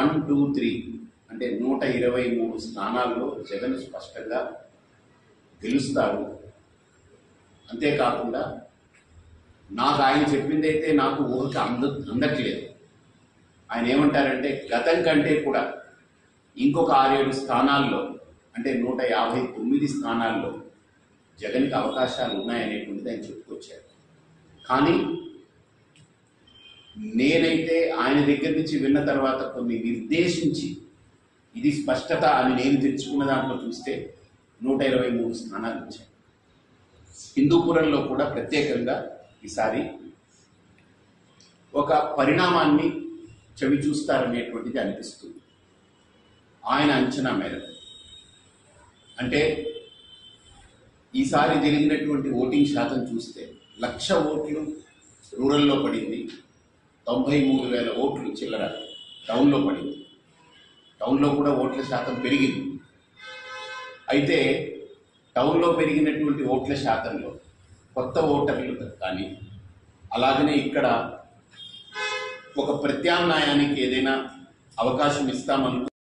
1, 2, 3 అంటే 123 స్థానాల్లో జగన్ స్పష్టంగా గెలుస్తారు. అంతేకాకుండా నాకు ఆయన చెప్పిందైతే నాకు ఊరికి అందట్లేదు. ఆయన ఏమంటారంటే గతం కంటే కూడా ఇంకొక 6-7 స్థానాల్లో అంటే 159 స్థానాల్లో జగన్కి అవకాశాలు ఉన్నాయనేటువంటిది ఆయన చెప్పుకొచ్చారు. కానీ నేనైతే ఆయన దగ్గర నుంచి విన్న తర్వాత కొన్ని నిర్దేశించి ఇది స్పష్టత అని నేను తెచ్చుకున్న దాంట్లో చూస్తే 123 స్థానాలు వచ్చాయి. హిందూపురంలో కూడా ప్రత్యేకంగా ఈసారి ఒక పరిణామాన్ని చవి చూస్తారనేటువంటిది అనిపిస్తుంది ఆయన అంచనా మేరకు. అంటే ఈసారి జరిగినటువంటి ఓటింగ్ శాతం చూస్తే 1,00,000 ఓట్లు రూరల్లో పడింది, 93,000 ఓట్లు చిల్లర టౌన్లో పడింది. టౌన్లో కూడా ఓట్ల శాతం పెరిగింది. అయితే టౌన్లో పెరిగినటువంటి ఓట్ల శాతంలో కొత్త ఓటర్లు కానీ అలాగనే ఇక్కడ ఒక ప్రత్యామ్నాయానికి ఏదైనా అవకాశం ఇస్తామని